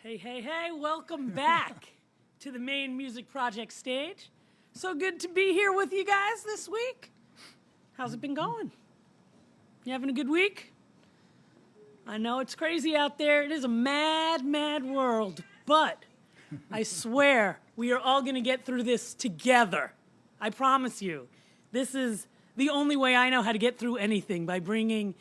Hey, welcome back to the Maine Music Project stage. So good to be here with you guys this week. How's it been going? You having a good week? I know it's crazy out there. It is a mad, mad world, but I swear we are all going to get through this together. I promise you. This is the only way I know how to get through anything, by bringing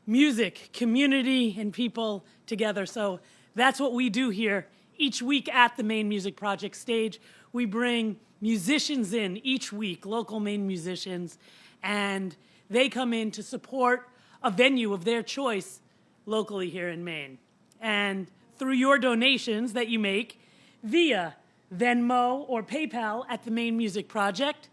music, community, and people together. So that's what we do here each week at the Maine Music Project stage. We bring musicians in each week, local Maine musicians, and they come in to support a venue of their choice locally here in Maine. And through your donations that you make via Venmo or PayPal at the Maine Music Project,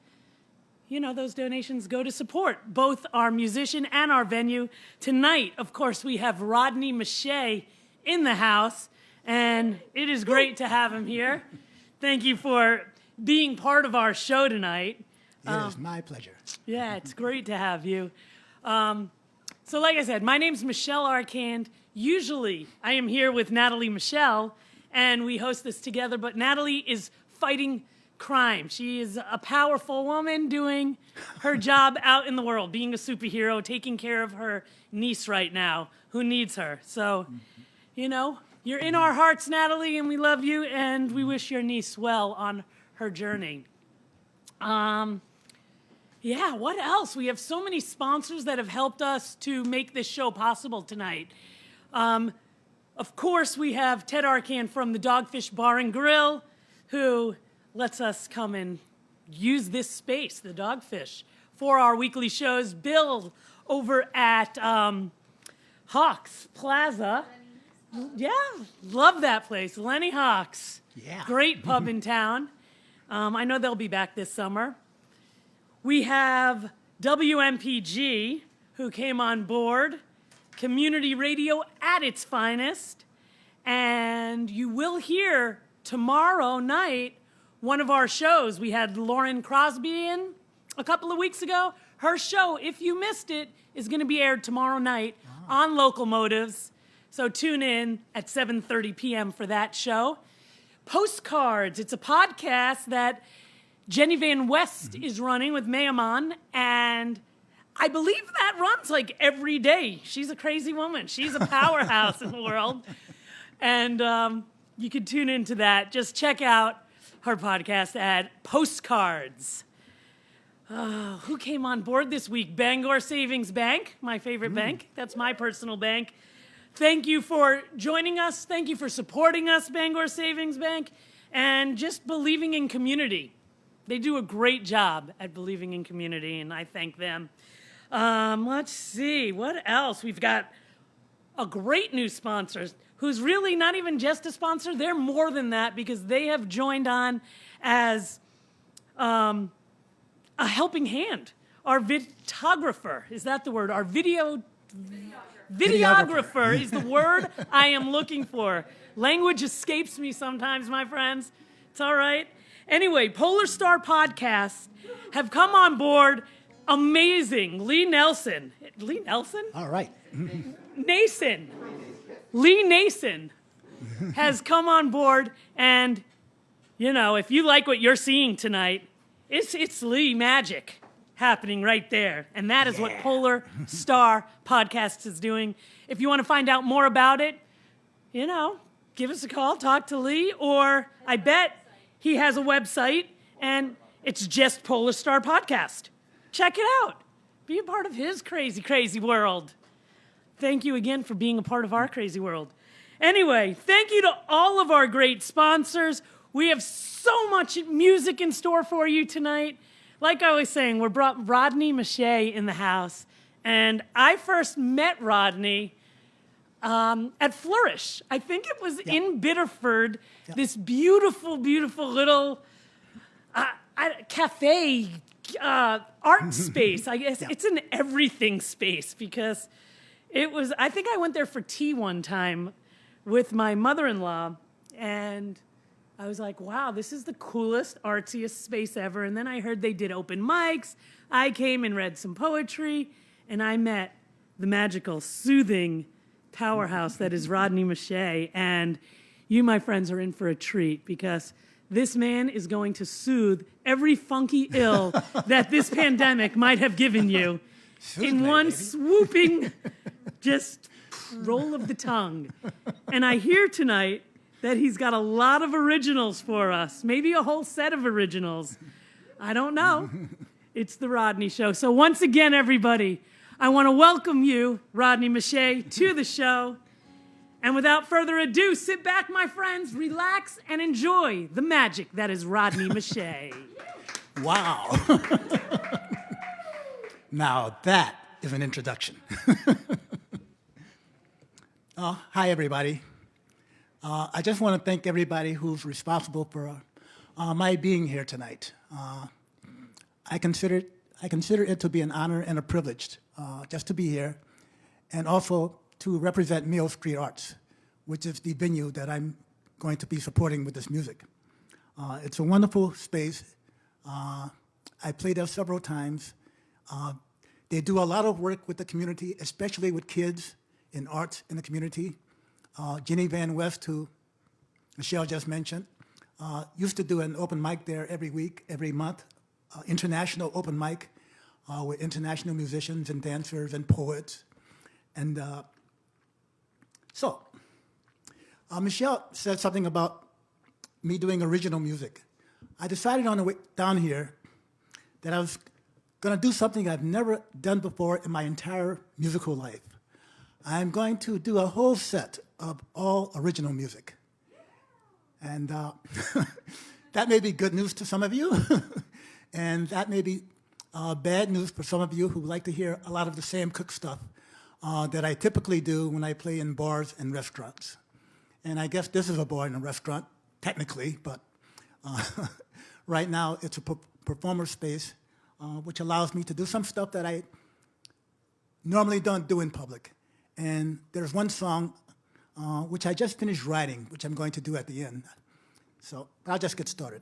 you know, those donations go to support both our musician and our venue. Tonight, of course, we have Rodney Mashia in the house, and it is great to have him here. Thank you for being part of our show tonight. It is my pleasure. Yeah, it's great to have you. So like I said, my name's Michelle Arcand. Usually I am here with Natalie Michelle, and we host this together, but Natalie is fighting crime. She is a powerful woman doing her job out in the world, being a superhero, taking care of her niece right now who needs her. So, you know, you're in our hearts, Natalie, and we love you, and we wish your niece well on her journey. Yeah, what else? We have so many sponsors that have helped us to make this show possible tonight. Of course, we have Ted Arcand from the Dogfish Bar and Grill, who lets us come and use this space, the Dogfish, for our weekly shows. Bill over at Hawks Plaza. Yeah, love that place. Lenny Hawks. Yeah. Great pub in town. I know they'll be back this summer. We have WMPG, who came on board, community radio at its finest. And you will hear tomorrow night one of our shows. We had Lauren Crosby in a couple of weeks ago. Her show, if you missed it, is going to be aired tomorrow night on Locomotives. So tune in at 7:30 p.m. for that show. Postcards. It's a podcast that Jenny Van West is running with Mayo, and I believe that runs like every day. She's a crazy woman. She's a powerhouse in the world. And you can tune into that. Just check out her podcast at Postcards. Who came on board this week? Bangor Savings Bank, my favorite bank. That's my personal bank. Thank you for joining us. Thank you for supporting us, Bangor Savings Bank, and just believing in community. They do a great job at believing in community, and I thank them. Let's see, what else? We've got a great new sponsor who's really not even just a sponsor. They're more than that, because they have joined on as a helping hand. Our videographer, is that the word? Our videographer is the word I am looking for. Language escapes me sometimes, my friends. It's all right. Anyway, Polar Star Podcasts have come on board. Amazing. Lee Nelson. Lee Nelson? All right. Nason. Lee Nason has come on board. And, you know, if you like what you're seeing tonight, it's Lee magic happening right there. And that is what Polar Star Podcasts is doing. If you want to find out more about it, you know, give us a call, talk to Lee, or I bet he has a website, and it's just Polar Star Podcast. Check it out. Be a part of his crazy, crazy world. Thank you again for being a part of our crazy world. Anyway, thank you to all of our great sponsors. We have so much music in store for you tonight. Like I was saying, we brought Rodney Mashia in the house, and I first met Rodney at Flourish. I think it was in Biddeford, this beautiful, beautiful little cafe, art space. I guess it's an everything space, because it was, I think I went there for tea one time with my mother-in-law, and I was like, wow, this is the coolest, artsiest space ever. And then I heard they did open mics. I came and read some poetry, and I met the magical, soothing powerhouse that is Rodney Mashia. And you, my friends, are in for a treat because this man is going to soothe every funky ill that this pandemic might have given you in one swooping just roll of the tongue. And I hear tonight that he's got a lot of originals for us, maybe a whole set of originals. I don't know. It's the Rodney Show. So once again, everybody, I want to welcome you, Rodney Mashia, to the show. And without further ado, sit back, my friends, relax, and enjoy the magic that is Rodney Mashia. Wow. Now that is an introduction. Hi, everybody. I just want to thank everybody who's responsible for my being here tonight. I consider it to be an honor and a privilege just to be here, and also to represent Mayo Street Arts, which is the venue that I'm going to be supporting with this music. It's a wonderful space. I played there several times. They do a lot of work with the community, especially with kids in arts in the community. Jenny Van West, who Michelle just mentioned, used to do an open mic there every week, every month, international open mic with international musicians and dancers and poets. And Michelle said something about me doing original music. I decided on the way down here that I was going to do something I've never done before in my entire musical life. I'm going to do a whole set of all original music. And that may be good news to some of you, and that may be bad news for some of you who like to hear a lot of the Sam Cooke stuff that I typically do when I play in bars and restaurants. And I guess this is a bar and a restaurant, technically, but right now it's a performer space, which allows me to do some stuff that I normally don't do in public. And there's one song which I just finished writing, which I'm going to do at the end. So I'll just get started.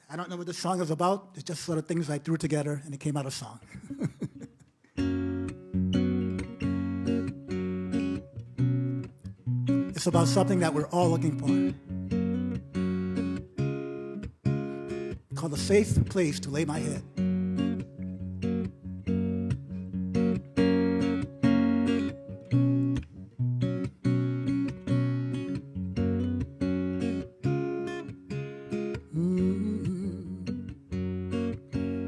I don't know what this song is about. It's just sort of things I threw together, and it came out a song. It's about something that we're all looking for, called a safe place to lay my head.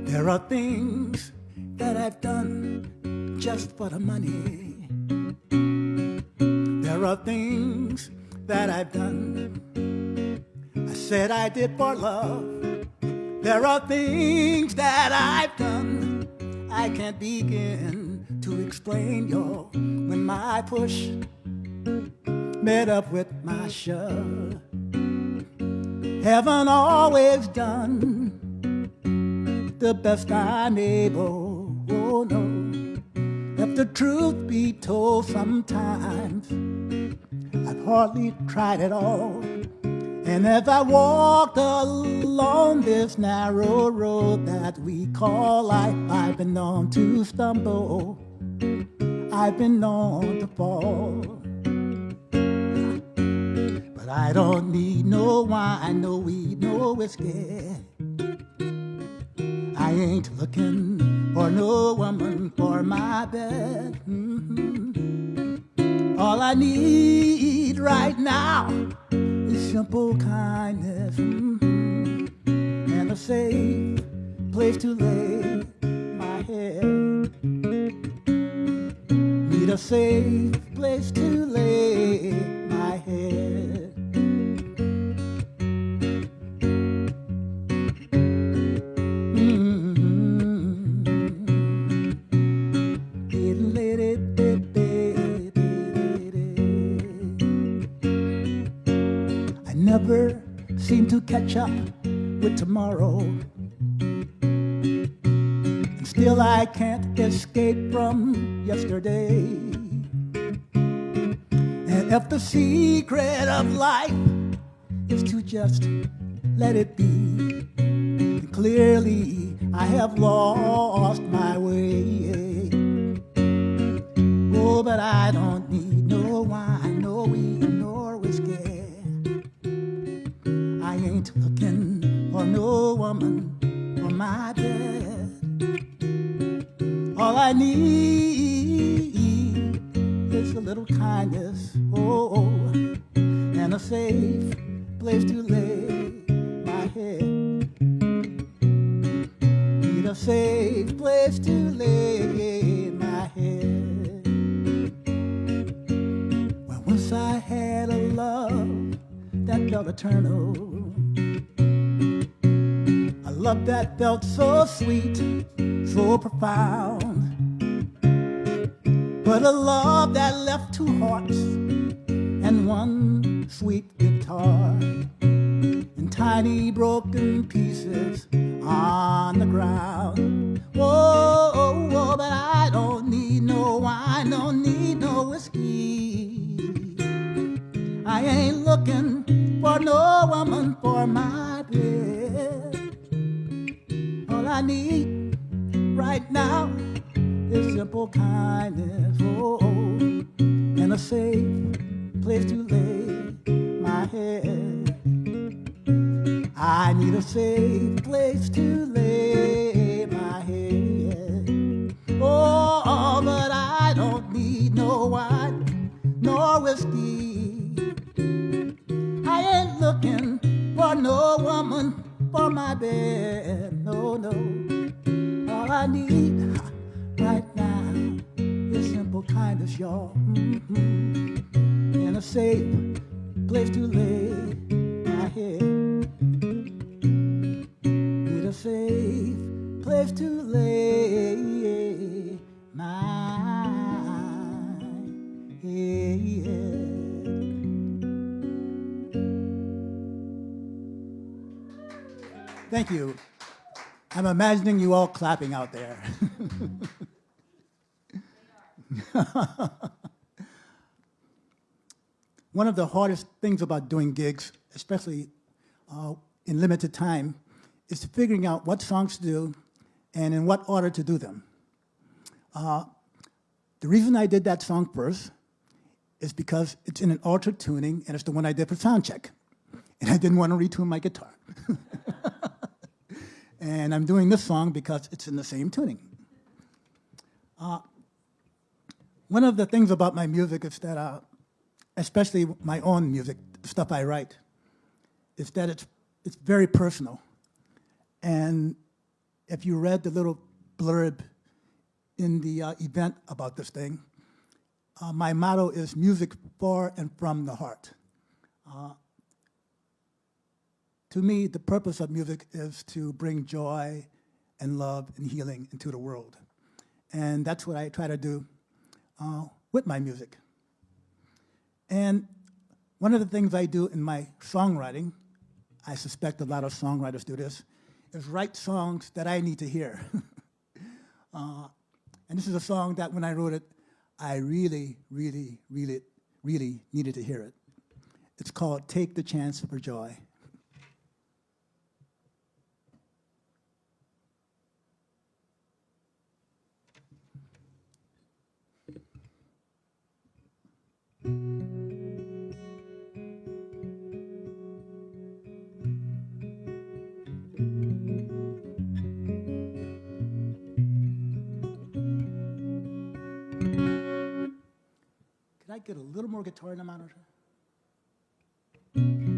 There are things that I've done just for the money. There are things that I've done I said I did for love. There are things that I've done I can't begin to explain, y'all. When my push met up with my shove, heaven always done the best I'm able. Oh no, if the truth be told, sometimes I've hardly tried at all. And as I walked along this narrow road that we call life, I've been known to stumble, I've been known to fall. But I don't need no wine, no weed, no whiskey. I ain't looking for no woman for my bed. Mm-hmm. All I need right now is simple kindness, mm-hmm, and a safe place to lay my head. Need a safe place to lay my head. Never seem to catch up with tomorrow, and still I can't escape from yesterday. And if the secret of life is to just let it be, then clearly I have lost my way. Oh, but I don't need no wine, no weed, nor whiskey. scared. I ain't looking for no woman for my bed. All I need is a little kindness, oh, and a safe place to lay my head. Need a safe place to lay my head. Well, once I had a love that felt eternal, a love that felt so sweet, so profound, but a love that left two hearts and one sweet guitar in tiny broken pieces on the ground. Whoa, oh, oh, but I don't need no wine, don't need no whiskey. I ain't looking for no woman for my bed. All I need right now is simple kindness, oh, and a safe place to lay my head. I need a safe place to lay my head. Oh, but I don't need no wine nor whiskey. I ain't looking for no woman for my bed. No, no. All I need right now is simple kindness, y'all, and a safe place to lay my head. Need a safe place to lay my head. Thank you. I'm imagining you all clapping out there. One of the hardest things about doing gigs, especially in limited time, is figuring out what songs to do and in what order to do them. The reason I did that song first is because it's in an altered tuning, and it's the one I did for sound check. And I didn't want to retune my guitar. And I'm doing this song because it's in the same tuning. One of the things about my music is that, especially my own music, the stuff I write, is that it's very personal. And if you read the little blurb in the event about this thing, my motto is music for and from the heart. To me, the purpose of music is to bring joy and love and healing into the world. And that's what I try to do with my music. And one of the things I do in my songwriting, I suspect a lot of songwriters do this, is write songs that I need to hear. And this is a song that when I wrote it, I really, really, really, really needed to hear it. It's called Take the Chance for Joy. Could I get a little more guitar in the monitor? Thank you.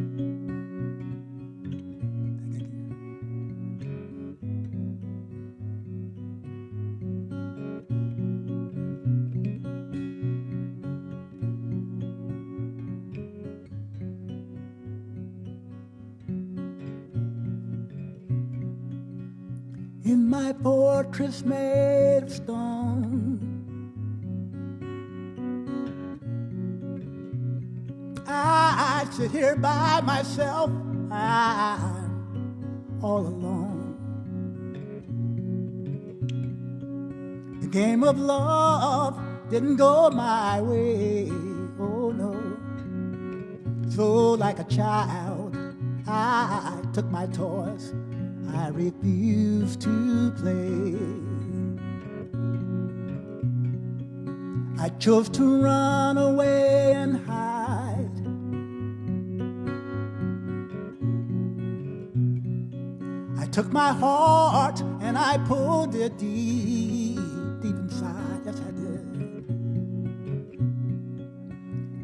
In my fortress made of stone, I sit here by myself, I'm all alone. The game of love didn't go my way, oh no. So like a child, I took my toys, I refused to play. I chose to run away and hide took my heart and I pulled it deep, deep inside. Yes, I did.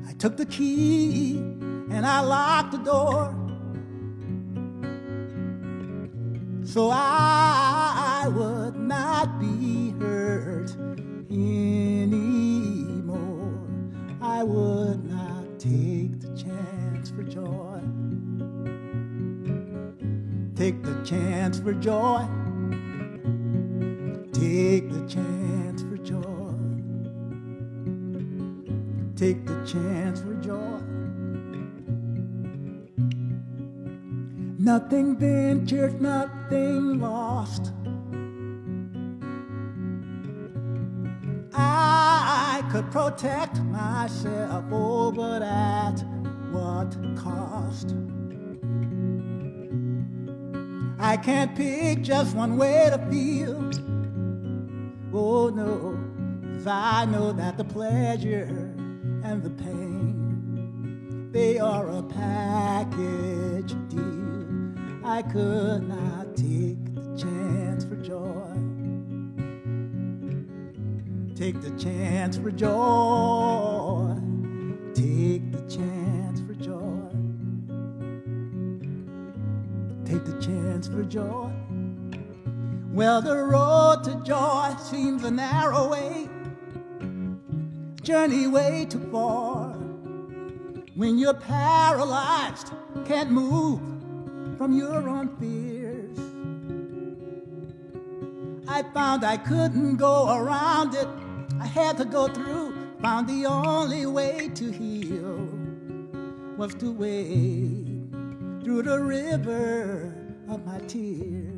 I took the key and I locked the door, so I would not be hurt anymore. I would not take the chance for joy. Take the chance for joy. Take the chance for joy. Take the chance for joy. Nothing ventured, nothing lost. I could protect myself, oh, but at what cost? I can't pick just one way to feel. Oh no, 'cause I know that the pleasure and the pain, they are a package deal. I could not take the chance for joy. Take the chance for joy. Take the chance for joy. Take the chance for joy. Well, the road to joy seems a narrow way, journey way too far. When you're paralyzed, can't move from your own fears. I found I couldn't go around it. I had to go through. Found the only way to heal was to wade through the river of my tears.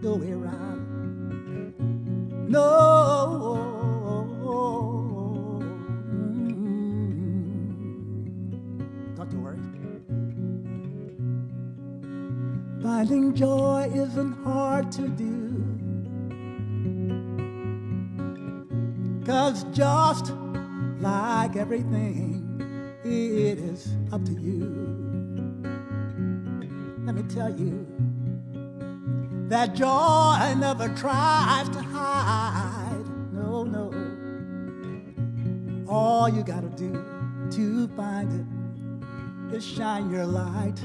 No way around. No. Don't you worry. Finding joy isn't hard to do, 'cause just like everything, it is up to you. Let me tell you that joy never tries to hide. No, no. All you gotta do to find it is shine your light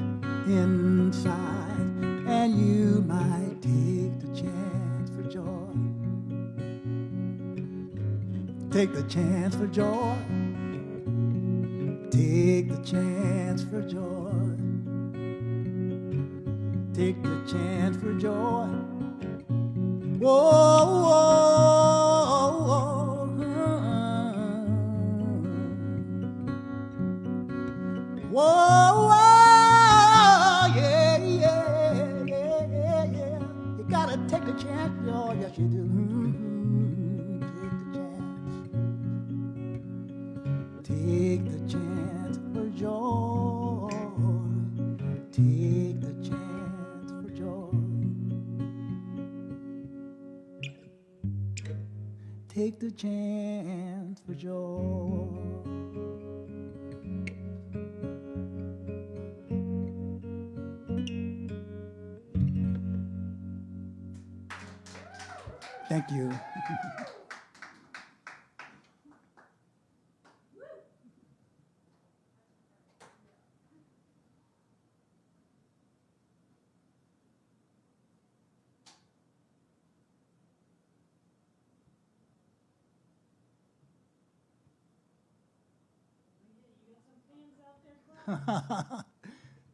inside, and you might take the chance for joy. Take the chance for joy. Take the chance for joy. Take the chance for joy. Whoa, whoa, whoa. Whoa, whoa, yeah, yeah, yeah, yeah, yeah. You gotta take the chance, oh, yes you do. Take the chance for joy. Take the chance for joy. Take the chance for joy. Thank you.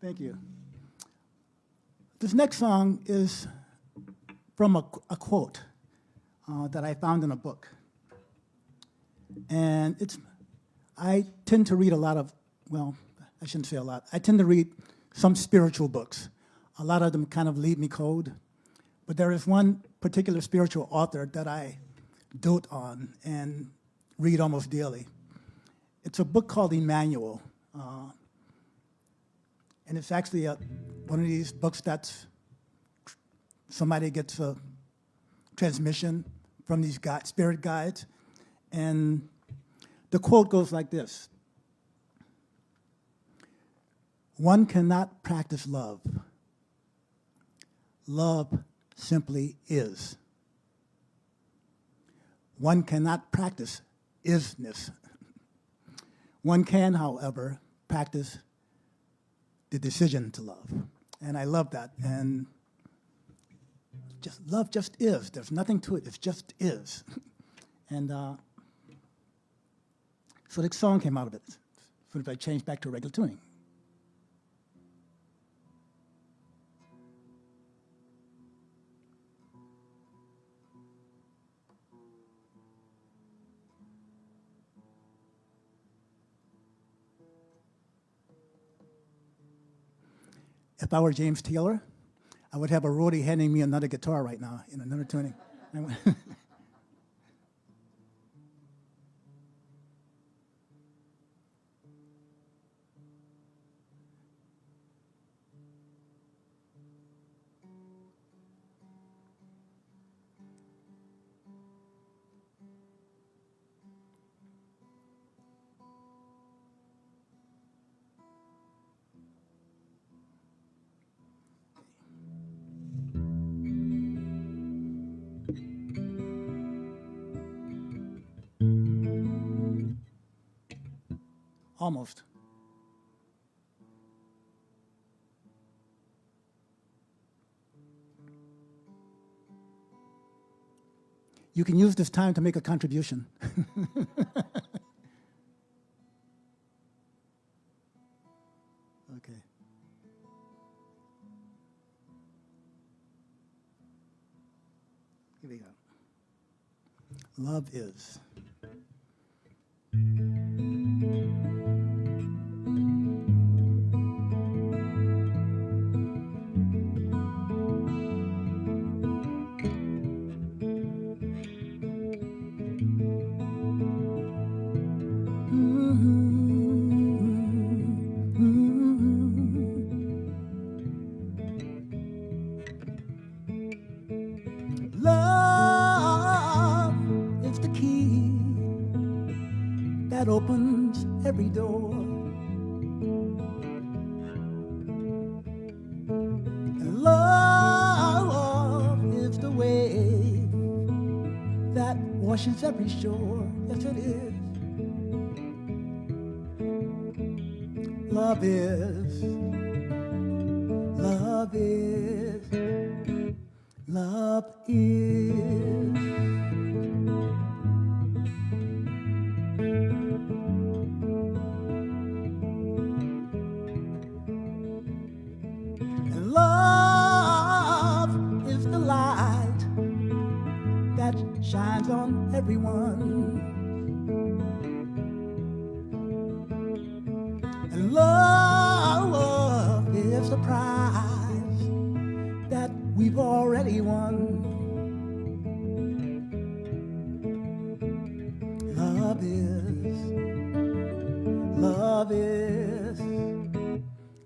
Thank you. This next song is from a quote that I found in a book. And I tend to read a lot of, well, I shouldn't say a lot. I tend to read some spiritual books. A lot of them kind of leave me cold. But there is one particular spiritual author that I dote on and read almost daily. It's a book called Emmanuel. And it's actually one of these books that's somebody gets a transmission from these spirit guides. And the quote goes like this: One cannot practice love. Love simply is. One cannot practice isness. One can, however, practice the decision to love. And I love that. And love just is. There's nothing to it. It just is. And so the song came out of it. As soon as I changed back to regular tuning. If I were James Taylor, I would have a roadie handing me another guitar right now in another tuning. Almost. You can use this time to make a contribution. Okay. Here we go. Love is. Love is the key that opens every door. And love is the wave that washes every shore. Yes, it is. Love is, love is, love is. And love is the light that shines on everyone. And love is the prize that we've already won. Love is, love is,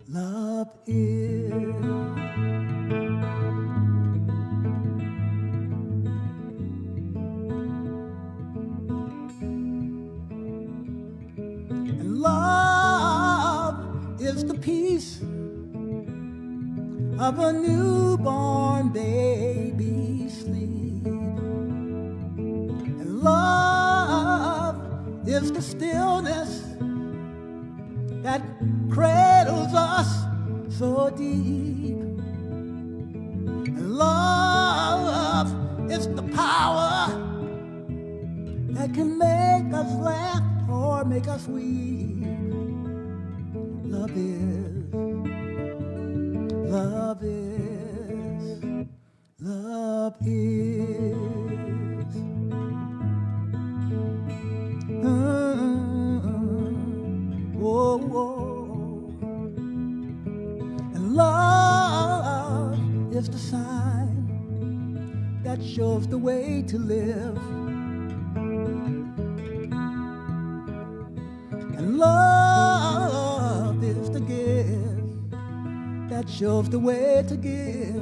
love is. And love is the peace of a newborn baby's sleep. And love is the stillness that cradles us so deep. And love is the power that can make us laugh or make us weep. Love is, love is, love is. Whoa, whoa. And love is the sign that shows the way to live. And love is the gift that shows the way to give.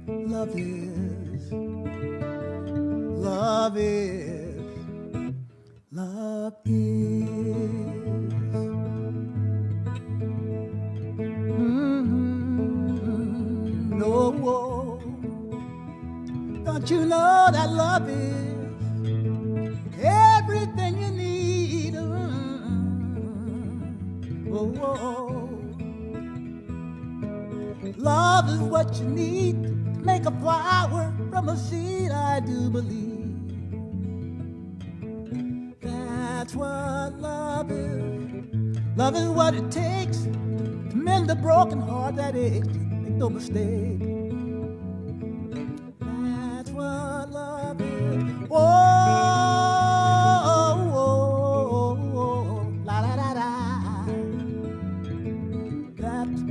Love is, love is, love is. oh. Don't you know that love is everything you need? Oh, oh. Love is what you need to make a flower from a seed, I do believe. That's what love is. Love is what it takes to mend a broken heart that aches. Make no mistake. That's what love is. Oh, oh, oh, oh, la la la la. That's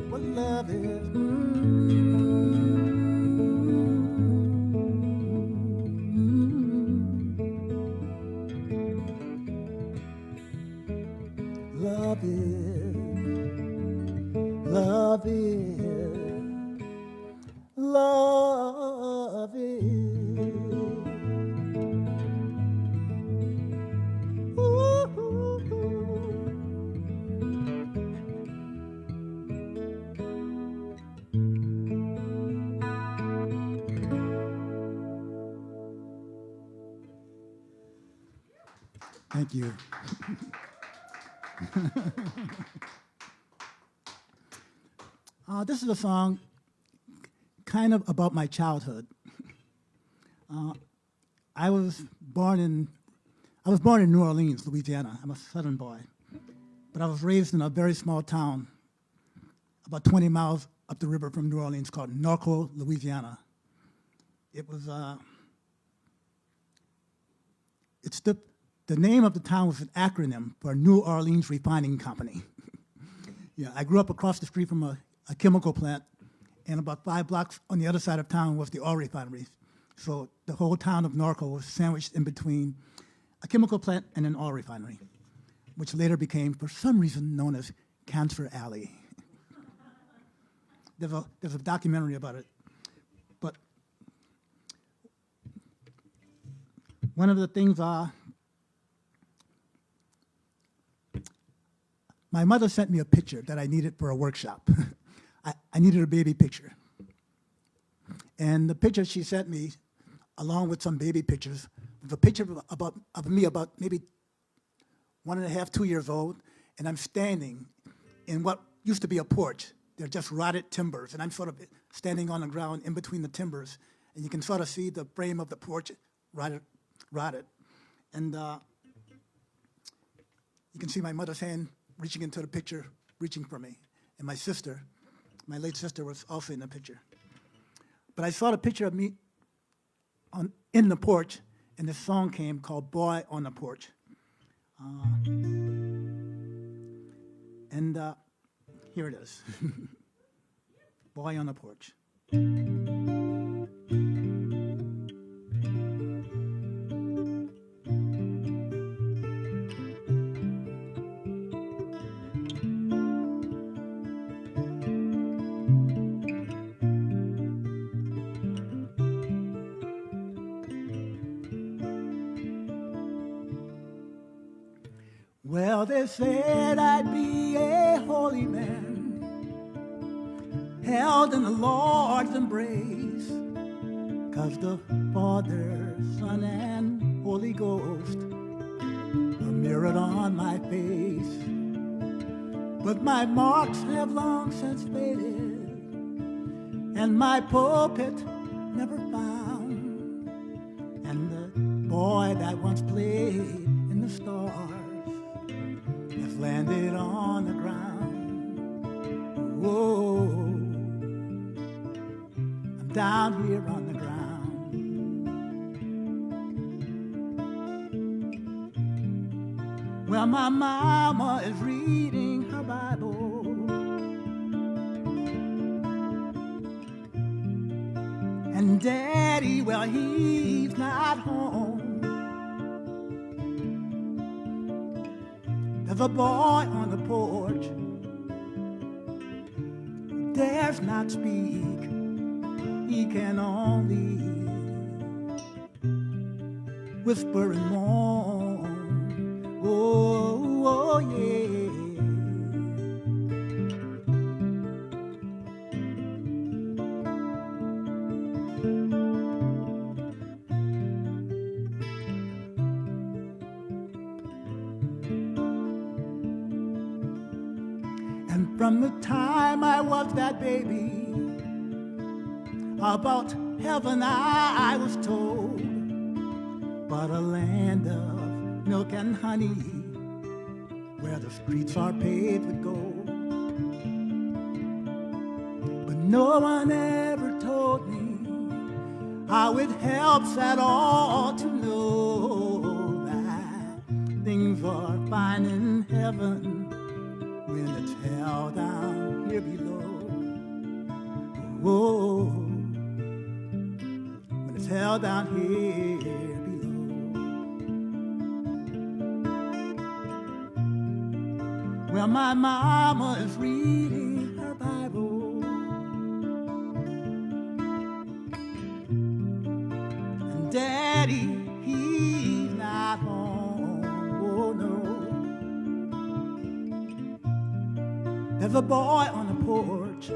what love is. Love is, love is, love is. Ooh. Thank you. This is a song kind of about my childhood. I was born in New Orleans, Louisiana. I'm a Southern boy, but I was raised in a very small town, about 20 miles up the river from New Orleans, called Norco, Louisiana. It was the name of the town was an acronym for New Orleans Refining Company. Yeah, I grew up across the street from a chemical plant, and about 5 blocks on the other side of town was the oil refinery. So the whole town of Norco was sandwiched in between a chemical plant and an oil refinery, which later became, for some reason, known as Cancer Alley. There's a documentary about it. But one of the things my mother sent me a picture that I needed for a workshop. I needed a baby picture. And the picture she sent me, along with some baby pictures, was a picture of me about maybe 1.5, 2 years old, and I'm standing in what used to be a porch. They're just rotted timbers, and I'm sort of standing on the ground in between the timbers, and you can sort of see the frame of the porch rotted. And you can see my mother's hand reaching into the picture, reaching for me. And my sister, my late sister, was also in the picture. But I saw the picture of me in the porch, and this song came called Boy on the Porch. Here it is. Boy on the Porch. Well, they said I'd be a holy man, held in the Lord's embrace, 'cause the Father, Son, and Holy Ghost were mirrored on my face. But my marks have long since faded, and my pulpit never found, and the boy that once played in the stars has landed on the ground. Whoa, I'm down here on the ground. Well, my mama is reading her Bible, and Daddy, well, he's not home. There's a boy on the porch who dares not speak. He can only whisper and moan. Oh, oh, yeah. From the time I was that baby, about heaven I was told, but a land of milk and honey, where the streets are paved with gold. But no one ever told me how it helps at all to know that things are fine in heaven when it's hell down here below. Whoa, when it's hell down here below. Well, my mama is reading her Bible, and Daddy, he's not home. Oh no. There's a boy on the porch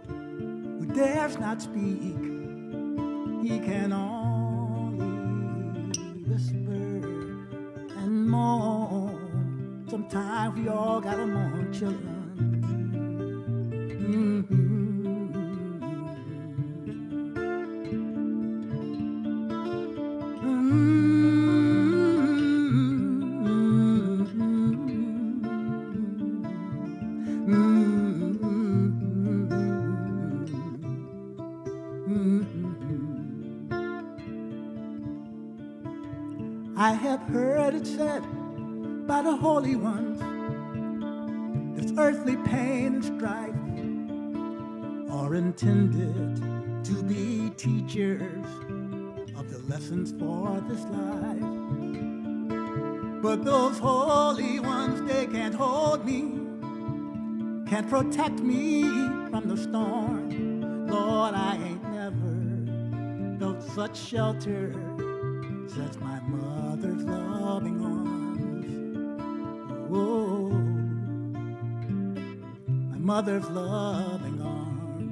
who dares not speak. He can only whisper and moan. Sometimes we all gotta mourn, children. I have heard it said by the holy ones, this earthly pain and strife are intended to be teachers of the lessons for this life. But those holy ones, they can't hold me, can't protect me from the storm. Lord, I ain't never felt such shelter since my mother's loving arms. Whoa, my mother's loving arms.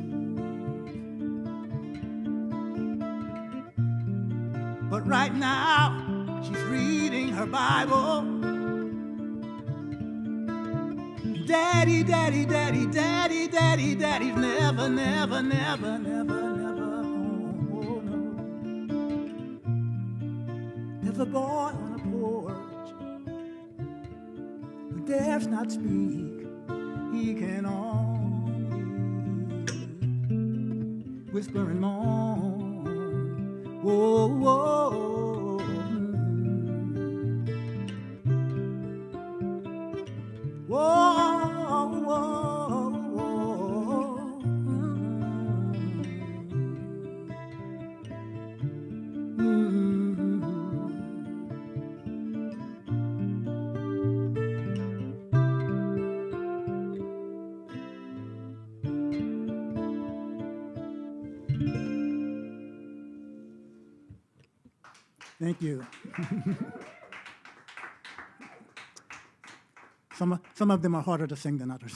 But right now, she's reading her Bible. Daddy, daddy, daddy, daddy, daddy, daddy's never, never, never, never, never home. Oh, no. There's a boy on a porch who dares not speak. He can only whisper and moan. Whoa, whoa. Whoa, whoa, whoa. Thank you. Some of them are harder to sing than others.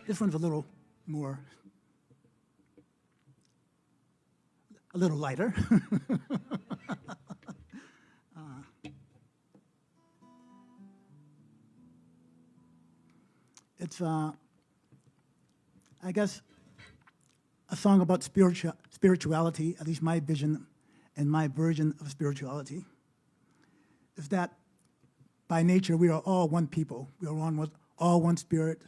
This one's a little more, a little lighter. It's, I guess, a song about spirituality, at least my vision and my version of spirituality, is that by nature we are all one people. We are all one spirit,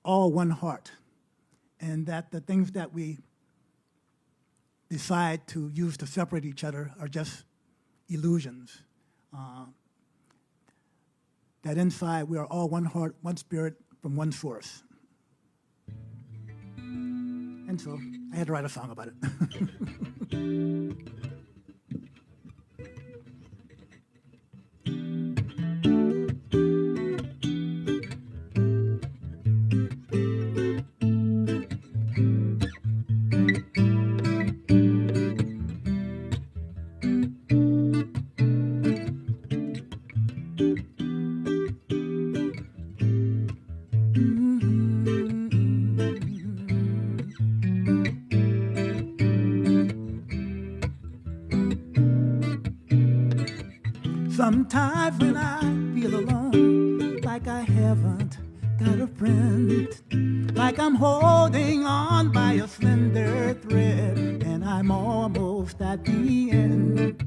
all one heart, and that the things that we decide to use to separate each other are just illusions. That inside we are all one heart, one spirit, from one source. And so I had to write a song about it. Sometimes when I feel alone, like I haven't got a friend, like I'm holding on by a slender thread, and I'm almost at the end.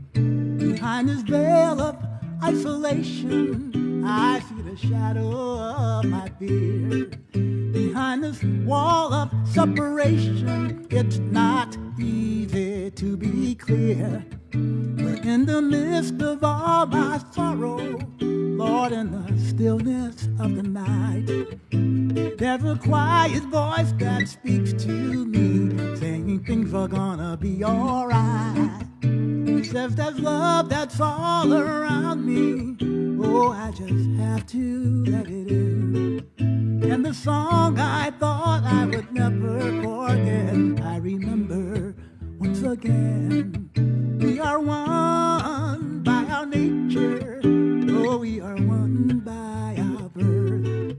Behind this veil of isolation, I see the shadow of my fear. Behind this wall of separation, it's not easy to be clear. But in the midst of all my sorrow, Lord, in the stillness of the night, there's a quiet voice that speaks to me, saying things are gonna be alright. It says there's love that's all around me. Oh, I just have to let it in. And the song I thought I would never forget, I remember once again. We are one by our nature. Oh, we are one by our birth.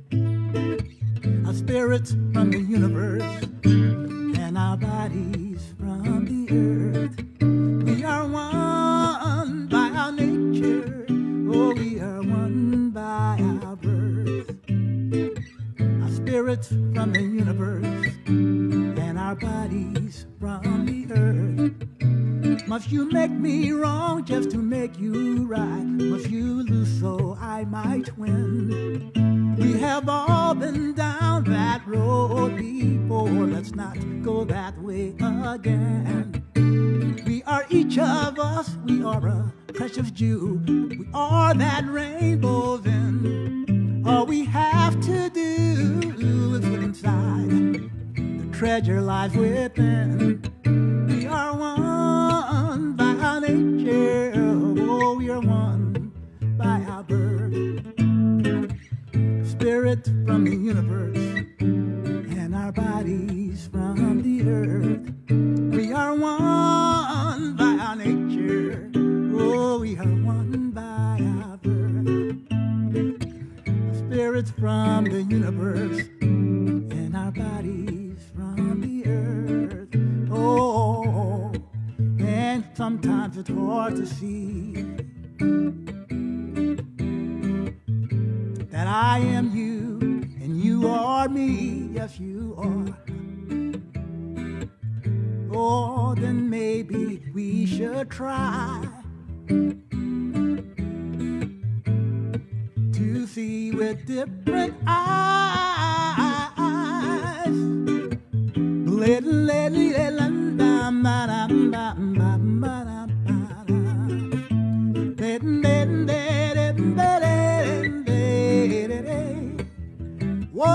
Our spirits from the universe and our bodies from the earth. We are one by our nature. Oh, we are one by our birth. Our spirits from the universe and our bodies from the earth. Must you make me wrong just to make you right? Must you lose so I might win? We have all been down that road before. Let's not go that way again. We are each of us, we are a precious jewel. We are that rainbow's in. All we have to do is look inside. The treasure lies within. We are one by our nature. Oh, we are one by our birth. Spirit from the universe and our bodies from the earth. We are one by our nature. Oh, we are one by our birth. Spirits from the universe and our bodies from the earth. Oh, and sometimes it's hard to see that I am you and you are me. Yes, you are. Oh, then maybe we should try to see with different eyes.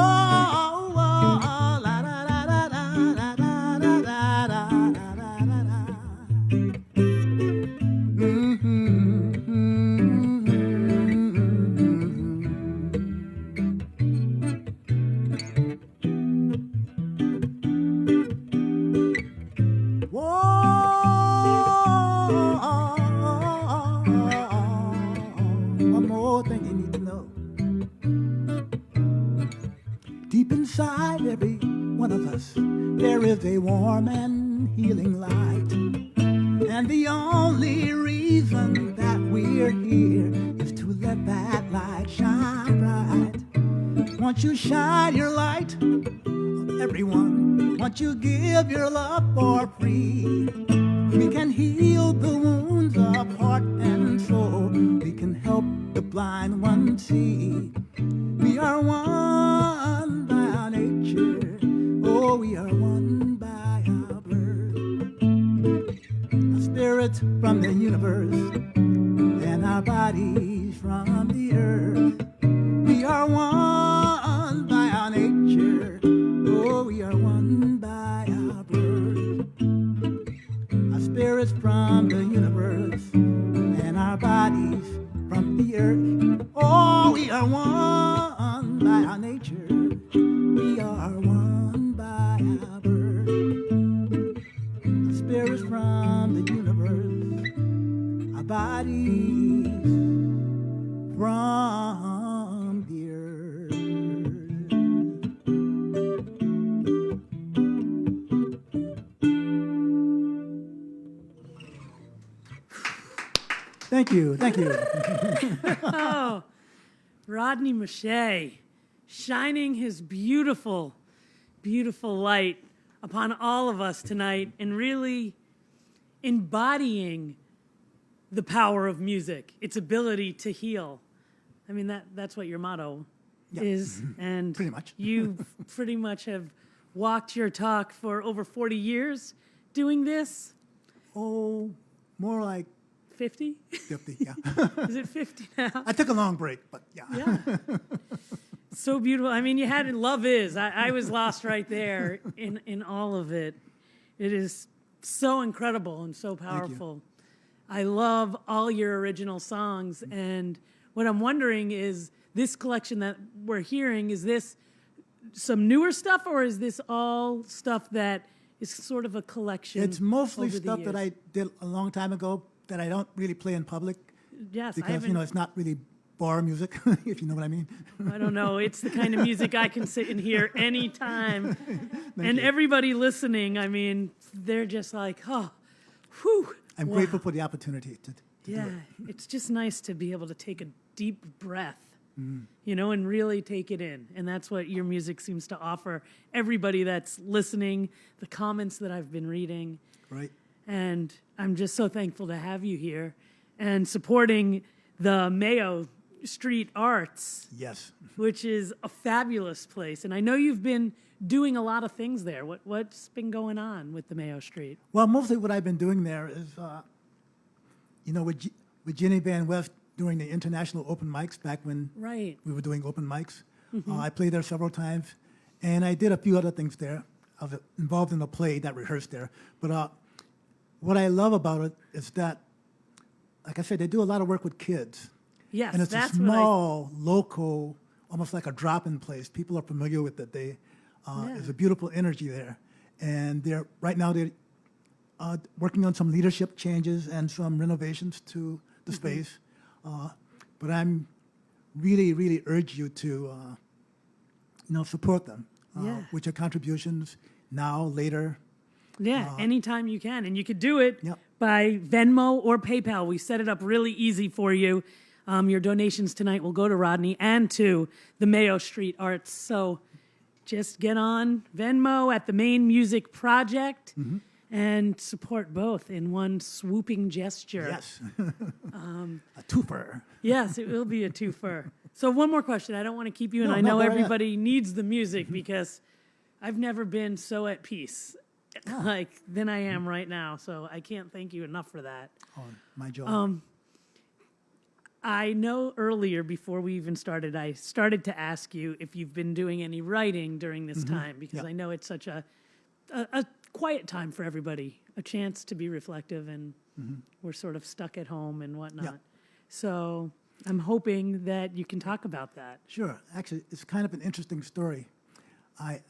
Whoa, la la la la la la la la la la. One more thing you need to know. Deep inside every one of us, there is a warm and healing light. And the only reason that we're here is to let that light shine bright. Once you shine your light on everyone, once you give your love for free, we can heal the wounds of heart and soul. We can help the blind one see. We are one by our nature. Oh, we are one by our birth. Our spirits from the universe and our bodies from the earth. We are one by our nature. Oh, we are one by our birth. Our spirits from the universe and our bodies from the earth. Oh, we are one by our nature. We are one by our birth. Our spirits from the universe, our bodies from the earth. Thank you. Thank you. Rodney Mashia, shining his beautiful, beautiful light upon all of us tonight and really embodying the power of music, its ability to heal. I mean, that's what your motto is. And Pretty much. You pretty much have walked your talk for over 40 years doing this. Oh, more like 50? 50, yeah. Is it 50 now? I took a long break, but yeah. Yeah. So beautiful. I mean, you had Love Is. I was lost right there in all of it. It is so incredible and so powerful. I love all your original songs. And what I'm wondering is this collection that we're hearing, is this some newer stuff or is this all stuff that is sort of a collection? It's mostly over the stuff that years? I did a long time ago that I don't really play in public Yes, I because, haven't. it's not really bar music, if you know what I mean. I don't know. It's the kind of music I can sit and hear anytime. And everybody listening, I mean, they're just like, oh, whew. I'm wow. grateful for the opportunity to do Yeah, it. it's just nice to be able to take a deep breath, and really take it in. And that's what your music seems to offer everybody that's listening, the comments that I've been reading. Right. And I'm just so thankful to have you here and supporting the Mayo Street Arts, Yes. which is a fabulous place. And I know you've been doing a lot of things there. What's been going on with the Mayo Street? Well, mostly what I've been doing there is, with Jenny Van West doing the international open mics back when Right. we were doing open mics. I played there several times, and I did a few other things there. I was involved in a play that rehearsed there. But what I love about it is that, like I said, they do a lot of work with kids. Yes, And it's that's a small, local, almost like a drop-in place. People are familiar with it. There's a beautiful energy there. And they're working on some leadership changes and some renovations to the space. But I'm really, really urge you to, support them with your contributions now, later. Yeah, anytime you can. And you could do it Yep. by Venmo or PayPal. We set it up really easy for you. Your donations tonight will go to Rodney and to the Mayo Street Arts. So just get on Venmo at the Maine Music Project and support both in one swooping gesture. Yes. A twofer. Yes, it will be a twofer. So one more question. I don't want to keep you, and No, I no, know go right ahead. everybody needs the music because I've never been so at peace than I am right now. So I can't thank you enough for that. Oh, my job. I know earlier, before we even started, I started to ask you if you've been doing any writing during this time, because Yeah. I know it's such a quiet time for everybody, a chance to be reflective, and we're sort of stuck at home and whatnot. Yeah. So I'm hoping that you can talk about that. Sure. Actually, it's kind of an interesting story. When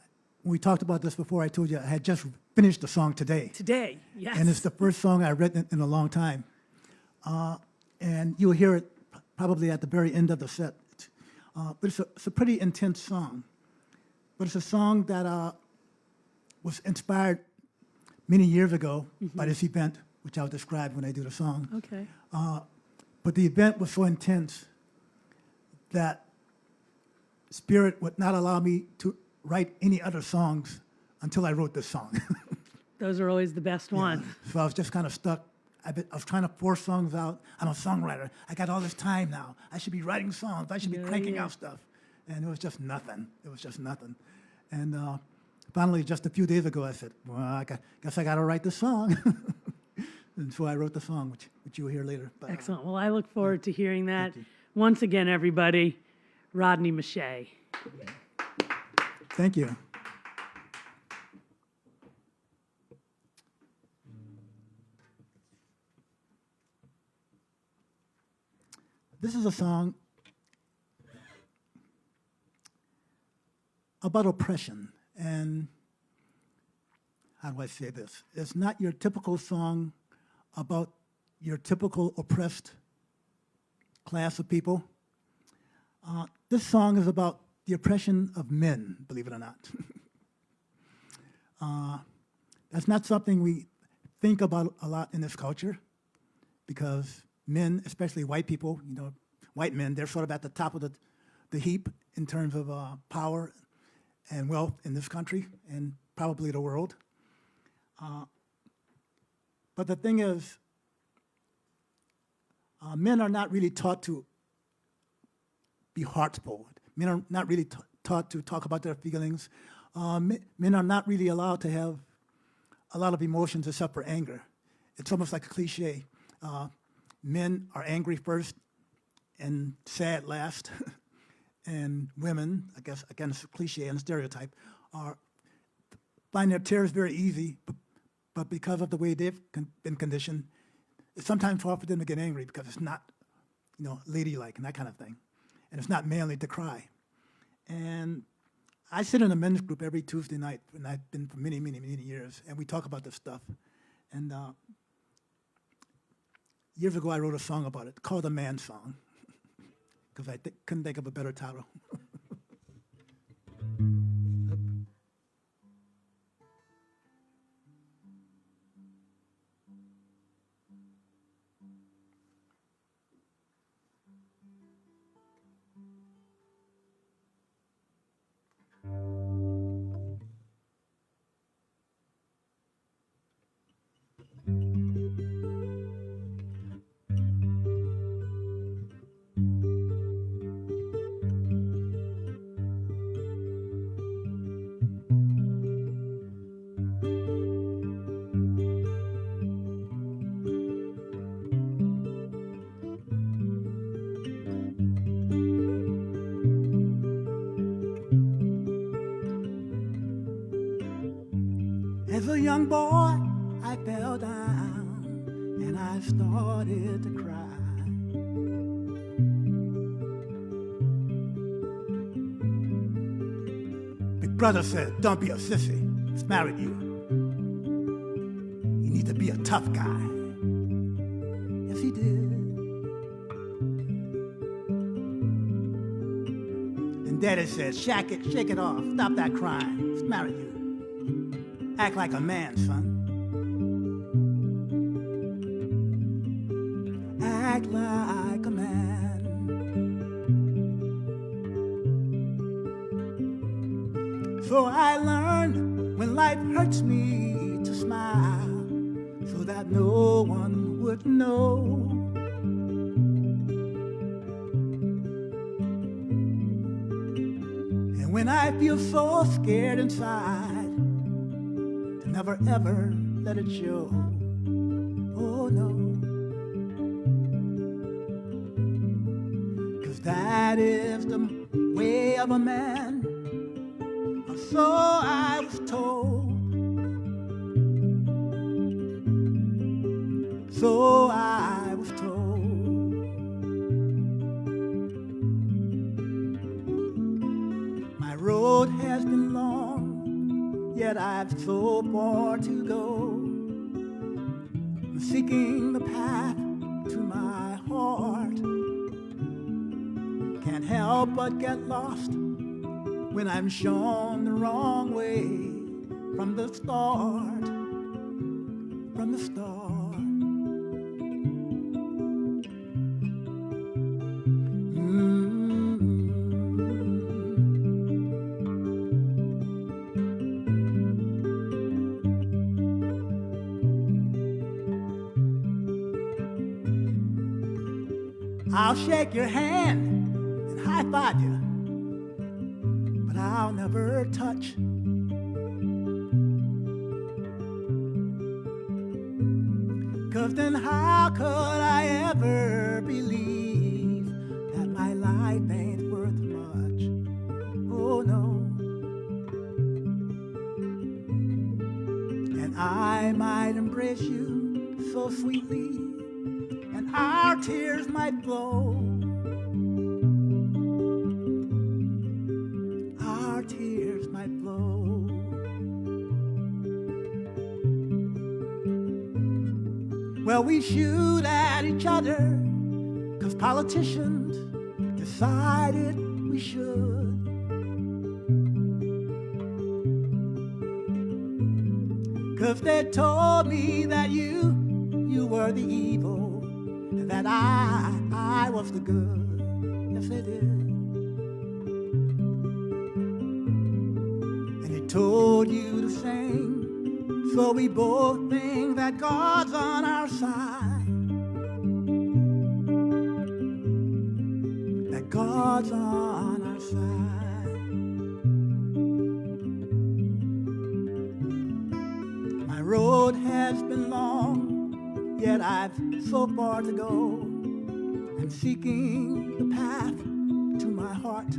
we talked about this before, I told you I had just finished the song today. Today, yes. And it's the first song I've written in a long time. And you'll hear it probably at the very end of the set. But it's a pretty intense song. But it's a song that was inspired many years ago by this event, which I'll describe when I do the song. Okay. But the event was so intense that Spirit would not allow me to write any other songs until I wrote this song. Those are always the best ones. So I was just kind of stuck. I was trying to force songs out. I'm a songwriter. I got all this time now. I should be writing songs. I should be cranking out stuff. And it was just nothing. It was just nothing. And finally, just a few days ago, I said, well, I guess I got to write this song. And so I wrote the song, which you'll hear later. But, Excellent. Well, I look forward to hearing that. you. Once again, everybody, Rodney Mashia. Thank you. This is a song about oppression. And how do I say this? It's not your typical song about your typical oppressed class of people. This song is about the oppression of men, believe it or not. That's not something we think about a lot in this culture because men, especially white people, white men, they're sort of at the top of the heap in terms of power and wealth in this country and probably the world. But the thing is, men are not really taught to be heartful. Men are not really taught to talk about their feelings. Men are not really allowed to have a lot of emotions except for anger. It's almost like a cliche. Men are angry first and sad last. And women, I guess, again, it's a cliche and a stereotype, find their tears very easy, but because of the way they've been conditioned, it's sometimes hard for them to get angry because it's not, ladylike and that kind of thing. And it's not manly to cry. And I sit in a men's group every Tuesday night, and I've been for many, many, many years, and we talk about this stuff. And years ago, I wrote a song about it called The Man Song, because I couldn't think of a better title. As a young boy, I fell down and I started to cry. Big brother said, "Don't be a sissy. It's married you. You need to be a tough guy." Yes, he did. And Daddy said, shake it off. Stop that crying. It's married you. Act like a man, son. Act like a man. So I learned when life hurts me to smile so that no one would know. And when I feel so scared inside, never ever let it show. Oh no. 'Cause that is the way of a man. Or so I was told. So I was told. My road has been long, yet I've so far to go. I'm seeking the path to my heart. Can't help but get lost when I'm shown the wrong way from the start. From the start. I'll shake your hand and high-five you, but I'll never touch. 'Cause then how could I ever believe that my life ain't worth much? Oh no. And I might embrace you so sweetly, and our tears might flow. Our tears might flow. Well, we shoot at each other 'cause politicians decided we should. 'Cause they told me that you were the evil that I was the good. Yes, they did. And he told you to sing, so we both think that God's on our side. That God's on our side. My road has been long, yet I've so far to go. I'm seeking the path to my heart.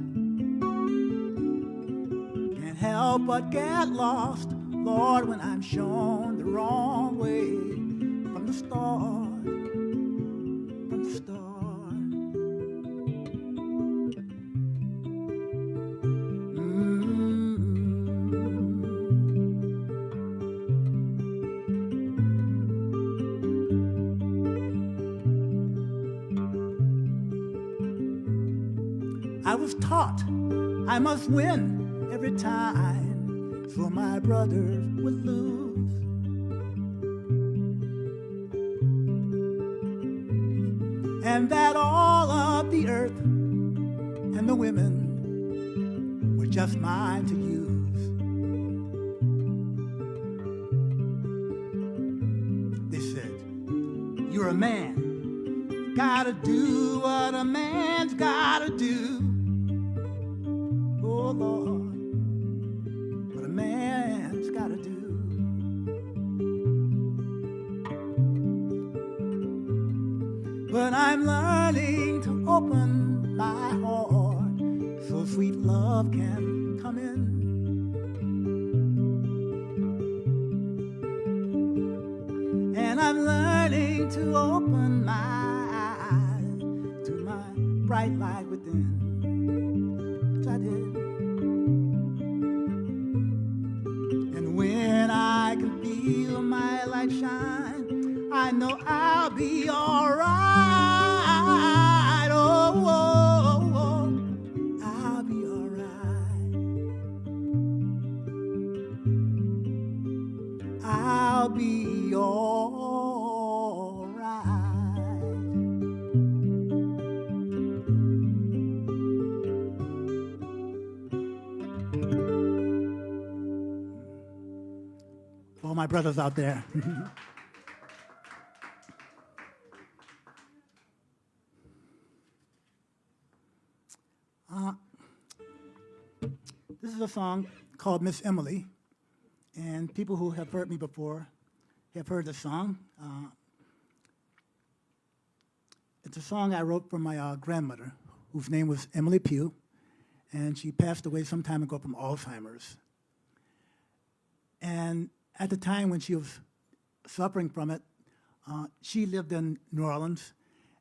Can't help but get lost, Lord, when I'm shown the wrong way from the start, from the start. I was taught I must win every time, so my brothers would lose. And that all of the earth and the women were just mine to use. They said, you're a man, gotta do what a man's gotta do. Oh Lord, what a man's gotta do. But I'm learning to open my heart so sweet love can come in. And I'm learning to open my eyes to my bright light within. Yes, I did. And when I can feel my light shine, I know I'll be all right. Oh, oh, oh, I'll be all right. I'll be all right. For all my brothers out there. This is a song called Miss Emily, and people who have heard me before have heard the song. It's a song I wrote for my grandmother, whose name was Emily Pugh, and she passed away some time ago from Alzheimer's. And at the time when she was suffering from it, she lived in New Orleans,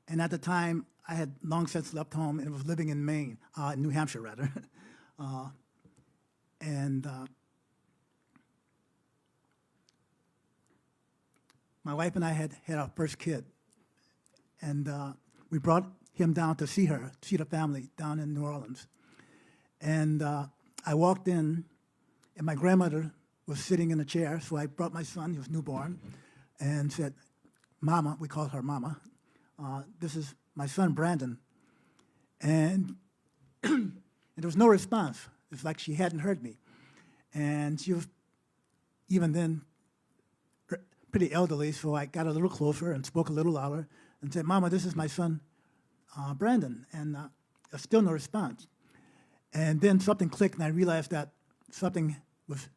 and at the time I had long since left home and was living in Maine, New Hampshire rather. My wife and I had our first kid, and we brought him down to see her, see the family down in New Orleans. And I walked in, and my grandmother was sitting in a chair, so I brought my son, he was newborn, and said, Mama, we called her Mama, this is my son, Brandon. And there was no response. It's like she hadn't heard me. And she was, even then, pretty elderly, so I got a little closer and spoke a little louder and said, Mama, this is my son, Brandon. And still no response. And then something clicked, and I realized that something was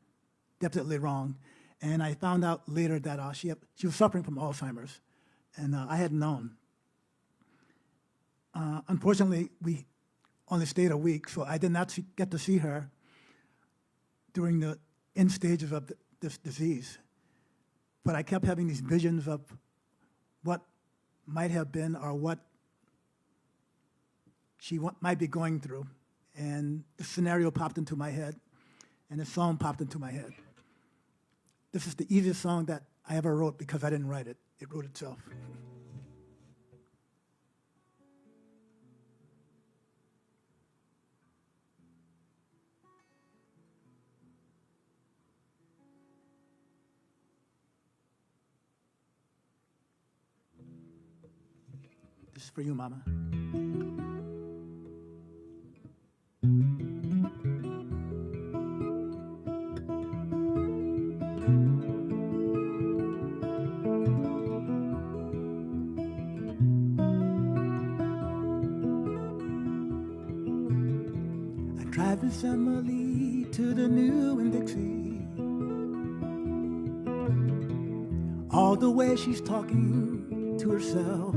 definitely wrong. And I found out later that she was suffering from Alzheimer's, and I hadn't known. Unfortunately, we only stayed a week, so I did not get to see her during the end stages of this disease. But I kept having these visions of what might have been or what she might be going through. And the scenario popped into my head, and the song popped into my head. This is the easiest song that I ever wrote because I didn't write it. It wrote itself. is for you, Mama. I drive Miss Emily to the new in Dixie. All the way she's talking to herself.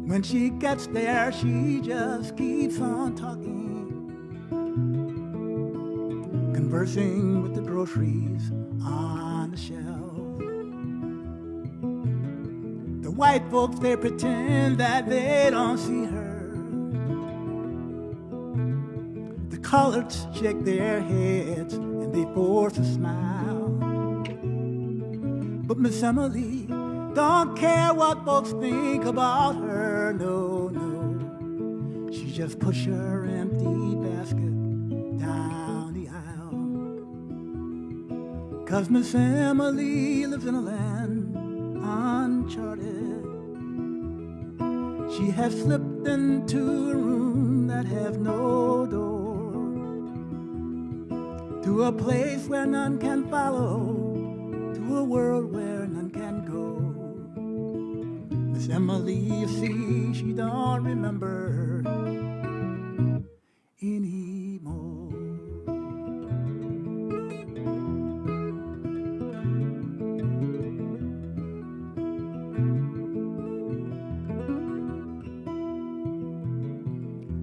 When she gets there, she just keeps on talking, conversing with the groceries on the shelf. The white folks, they pretend that they don't see her. The coloreds shake their heads and they force a smile. But Miss Emily don't care what folks think about her, no, no. She just push her empty basket down the aisle. 'Cause Miss Emily lives in a land uncharted. She has slipped into a room that has no door, to a place where none can follow, to a world where none can go. Miss Emily, you see, she don't remember anymore.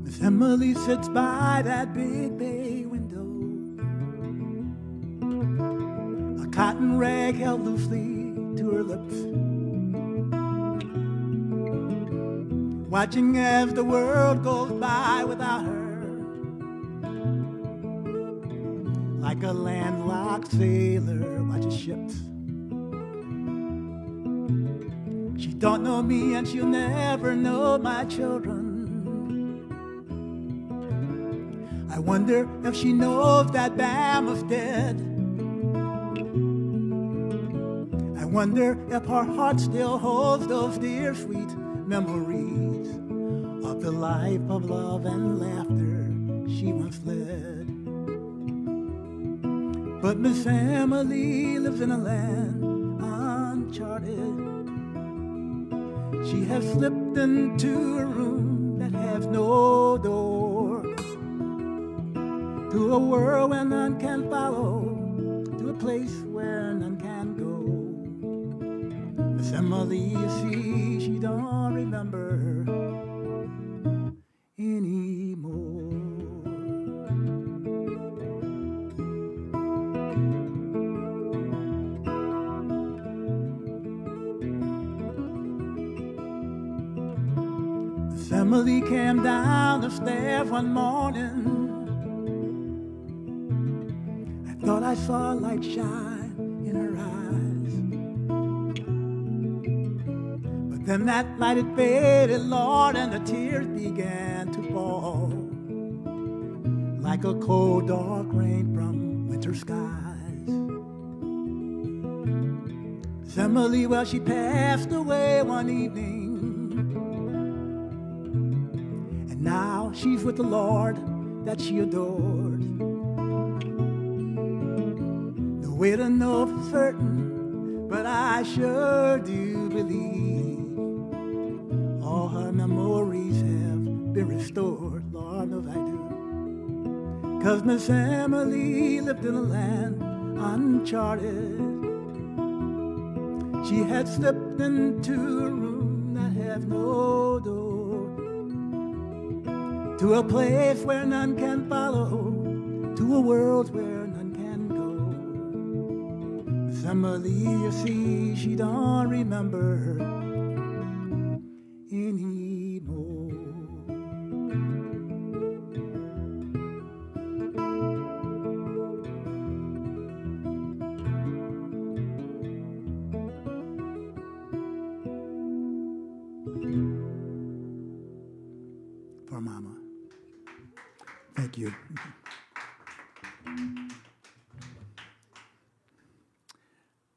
Miss Emily sits by that big bay window, a cotton rag held loosely to her lips, watching as the world goes by without her, like a landlocked sailor watches ships. She don't know me and she'll never know my children. I wonder if she knows that Bama's dead. I wonder if her heart still holds those dear sweet memories of the life of love and laughter she once led. But Miss Emily lives in a land uncharted. She has slipped into a room that has no door, to a world where none can follow, to a place where none can go. Miss Emily, you see, she don't remember anymore. Miss Emily came down the stairs one morning. I thought I saw a light shine in her eyes. Then that light had faded, Lord, and the tears began to fall, like a cold, dark rain from winter skies. Miss Emily, well, she passed away one evening, and now she's with the Lord that she adored. No way to know for certain, but I sure do believe all her memories have been restored. Lord knows I do. 'Cause Miss Emily lived in a land uncharted. She had slipped into a room that had no door, to a place where none can follow, to a world where none can go. Miss Emily, you see, she don't remember anymore. For Mama. Thank you.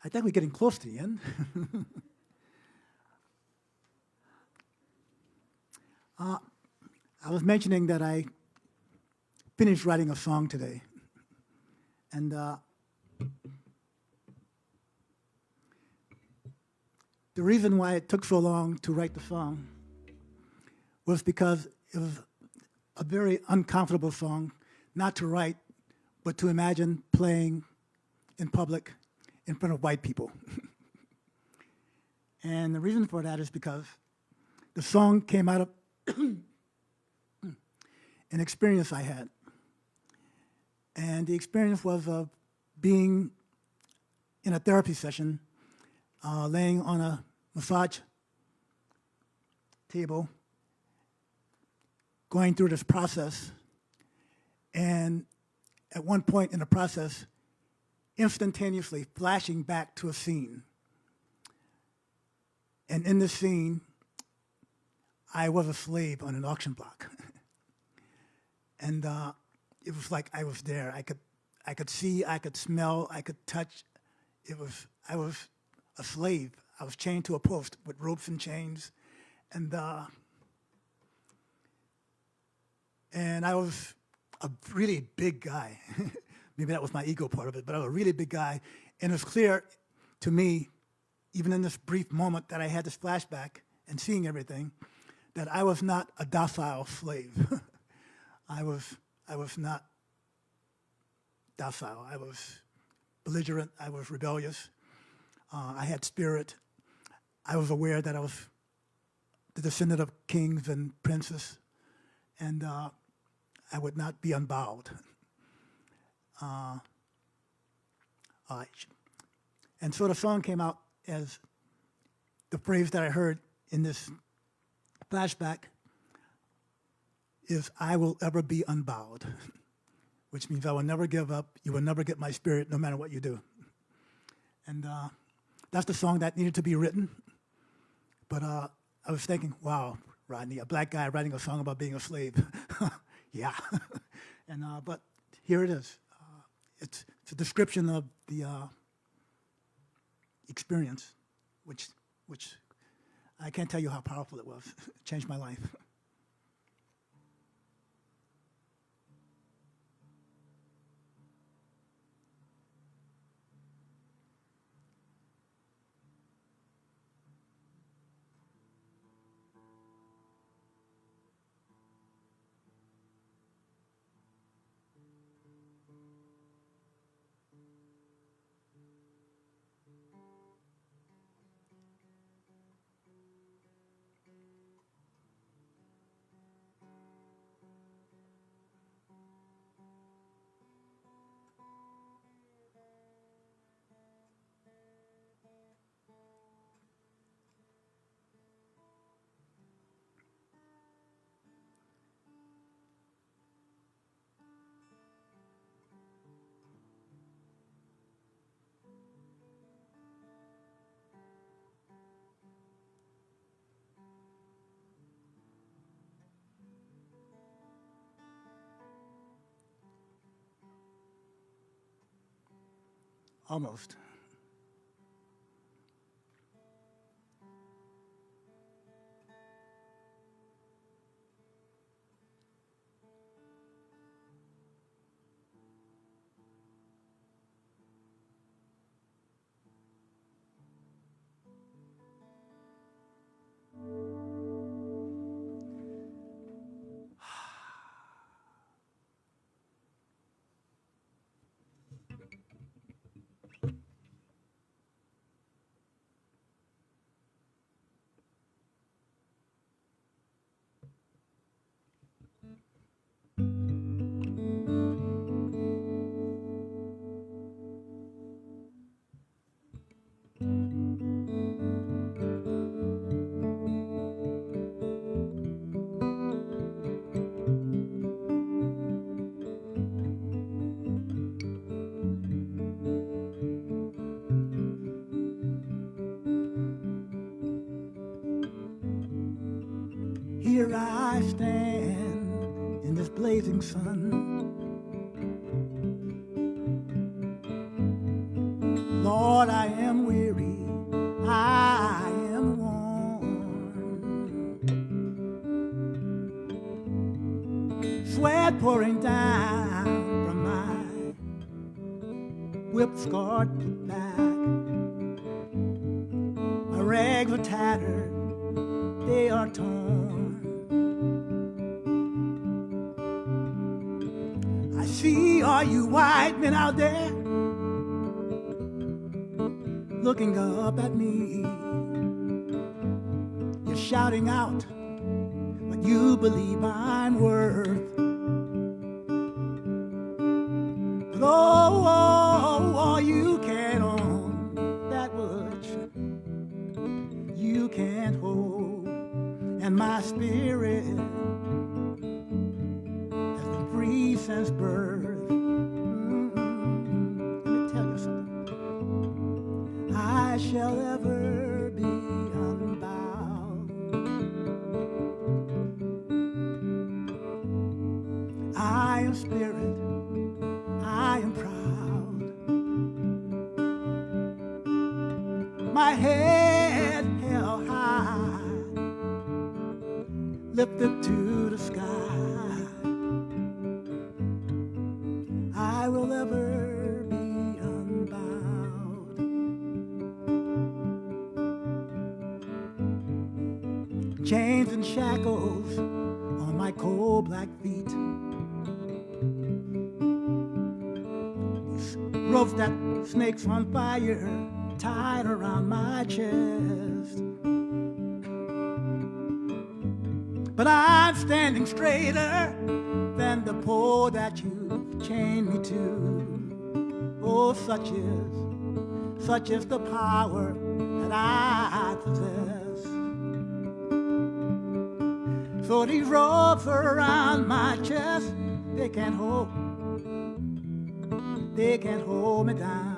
I think we're getting close to the end. I was mentioning that I finished writing a song today. And the reason why it took so long to write the song was because it was a very uncomfortable song, not to write, but to imagine playing in public in front of white people. And the reason for that is because the song came out of an experience I had. And the experience was of being in a therapy session, laying on a massage table, going through this process, and at one point in the process, instantaneously flashing back to a scene. And in this scene, I was a slave on an auction block. And it was like I was there. I could see, I could smell, I could touch. I was a slave. I was chained to a post with ropes and chains. And I was a really big guy. Maybe that was my ego part of it, but I was a really big guy. And it was clear to me, even in this brief moment that I had this flashback and seeing everything, that I was not a docile slave. I was not docile. I was belligerent. I was rebellious. I had spirit. I was aware that I was the descendant of kings and princes, and I would not be unbowed. And so the song came out as the phrase that I heard in this flashback is, I will ever be unbowed, which means I will never give up. You will never get my spirit no matter what you do. And that's the song that needed to be written. But I was thinking, wow, Rodney, a black guy writing a song about being a slave. Yeah. And but here it is. It's a description of the experience, which I can't tell you how powerful it was. It changed my life. Almost. Here I stand in this blazing sun. Lord, I am weary, I am worn. sweat pouring down from my whip-scarred back. My rags are tattered, they are torn. I see all you white men out there looking up at me. You're shouting out what you believe I'm worth. But oh, you can't own that which you can't hold. And my spirit has been free since birth. Let me tell you something. I shall ever be unbound. I am spirit, I am proud. My head held high, lifted to the sky. I will ever be unbound. Chains and shackles on my cold black feet. Ropes that snakes on fire tied around my chest. But I'm standing straighter than the pole that you've chained me to. Oh, such is the power that I possess. So these ropes around my chest, they can't hold me down.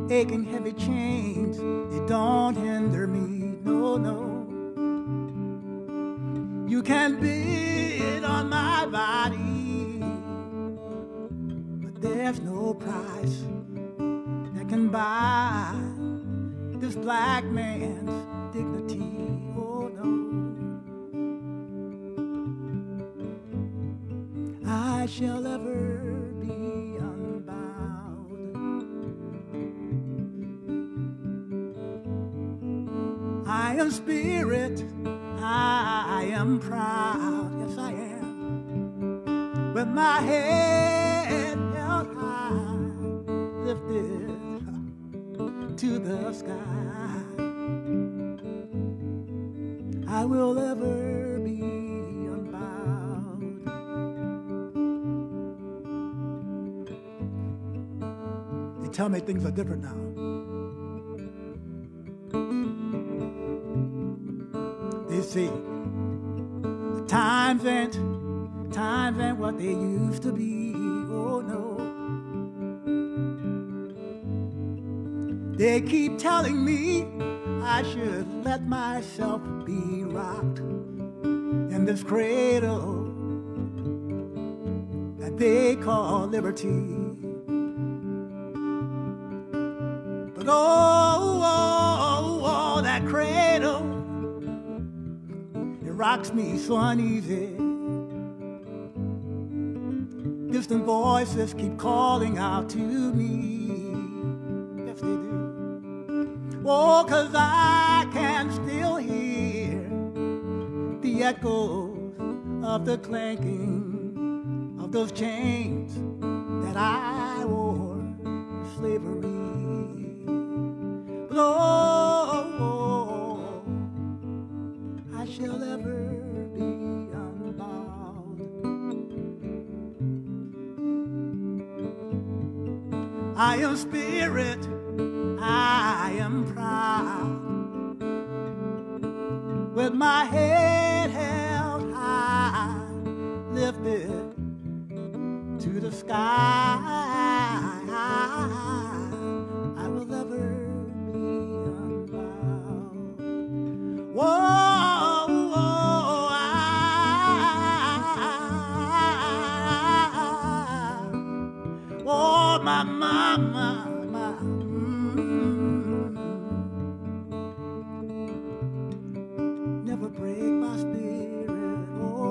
The aching heavy chains, they don't hinder me, no. You can beat on my body, but there's no price that can buy this black man's dignity, oh no. I shall ever be unbound. I am spirit, I am proud, yes I am. With my head held high, lifted to the sky, I will ever be unbound. They tell me things are different now. They say the times ain't what they used to be. Oh no. They keep telling me I should let myself be rocked in this cradle that they call liberty. But oh, that cradle, it rocks me so uneasy. Distant voices keep calling out to me. Yes, they do. Oh, 'cause I can still hear the echoes of the clanking of those chains that I wore in slavery. But oh, I shall ever be unbound. I am spirit, I am proud. With my head held high, lifted to the sky, I will ever be unbound. Whoa, oh, my mama. Never break my spirit, oh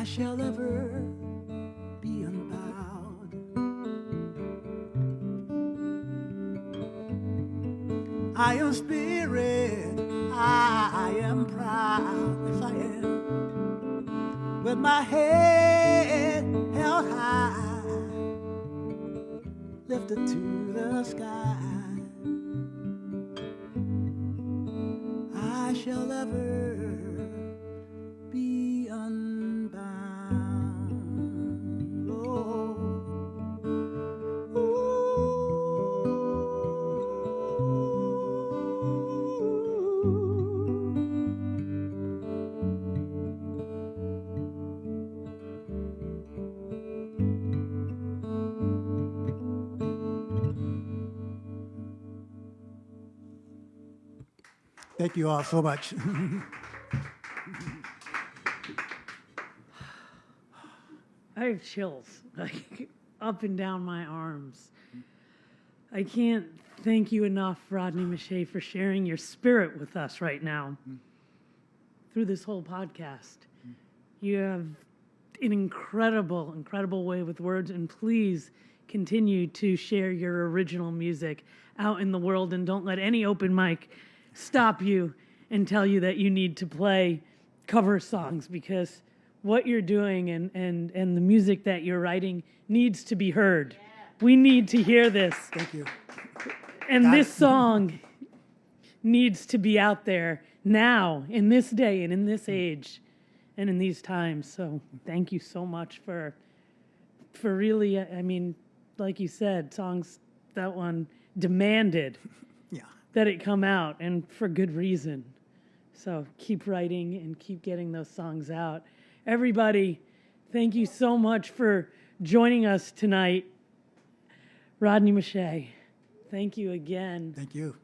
shall ever be unbowed. I am spirit, I am proud, yes I am, with my head held high, lifted to the sky. I shall ever be unbound. Oh. Thank you all so much. I have chills, like up and down my arms. I can't thank you enough, Rodney Mashia, for sharing your spirit with us right now through this whole podcast. You have an incredible, incredible way with words, and please continue to share your original music out in the world, and don't let any open mic stop you and tell you that you need to play cover songs, because what you're doing and the music that you're writing needs to be heard. Yeah. We need to hear this. Thank you. And this song needs to be out there now, in this day and in this age and in these times. So thank you so much for really, I mean, like you said, songs that one demanded that it come out, and for good reason. So keep writing and keep getting those songs out. Everybody, thank you so much for joining us tonight. Rodney Mashia, thank you again. Thank you.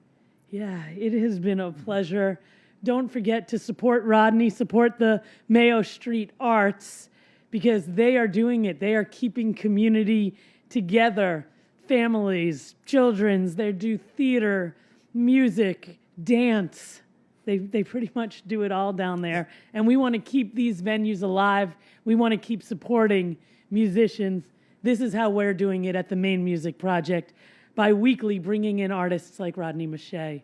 Yeah, it has been a pleasure. Don't forget to support Rodney, support the Mayo Street Arts, because they are doing it. They are keeping community together, families, children's. They do theater, music, dance. They pretty much do it all down there. And we want to keep these venues alive. We want to keep supporting musicians. This is how we're doing it at the Maine Music Project, bi-weekly, bringing in artists like Rodney Mashia.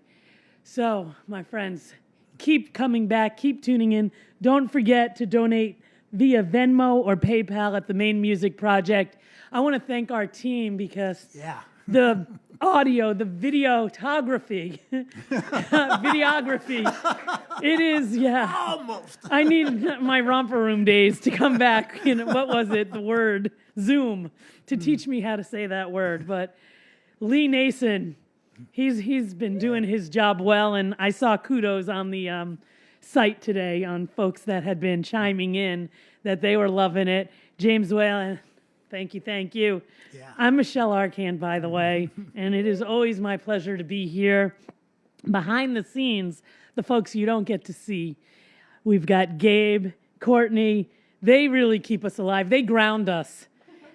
So, my friends, keep coming back, keep tuning in. Don't forget to donate via Venmo or PayPal at the Maine Music Project. I want to thank our team, because the audio, the videography, it is, Almost. I need my romper room days to come back. You know, what was it? The word Zoom to teach me how to say that word. But Lee Nason, he's been doing his job well, and I saw kudos on the site today on folks that had been chiming in that they were loving it. James Whalen, thank you. Yeah. I'm Michelle Arcand, by the way, and it is always my pleasure to be here. Behind the scenes, the folks you don't get to see, we've got Gabe, Courtney. They really keep us alive. They ground us,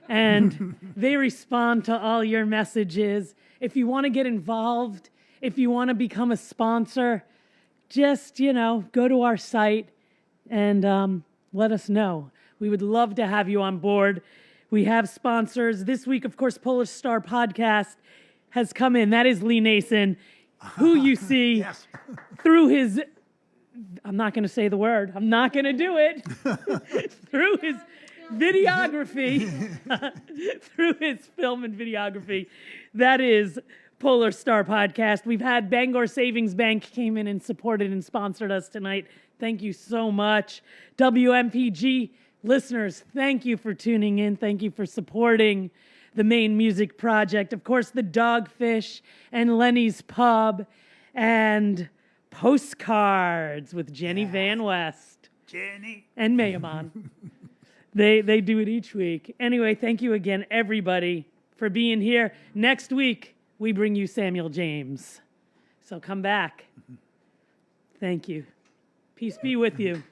and they respond to all your messages. If you want to get involved, if you want to become a sponsor, just, go to our site and let us know. We would love to have you on board. We have sponsors. This week, of course, Polish Star Podcast has come in. That is Lee Nason, who you see through his, I'm not going to say the word. I'm not going to do it. Through his videography, through his film and videography. That is Polar Star Podcast. We've had Bangor Savings Bank came in and supported and sponsored us tonight. Thank you so much. WMPG listeners, thank you for tuning in. Thank you for supporting the Maine Music Project. Of course, the Dogfish and Lenny's Pub and Postcards with Jenny Van West. Jenny. And Mayamon. They do it each week. Anyway, thank you again, everybody, for being here. Next week, we bring you Samuel James. So come back. Thank you. Peace be with you.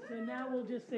So now we'll just say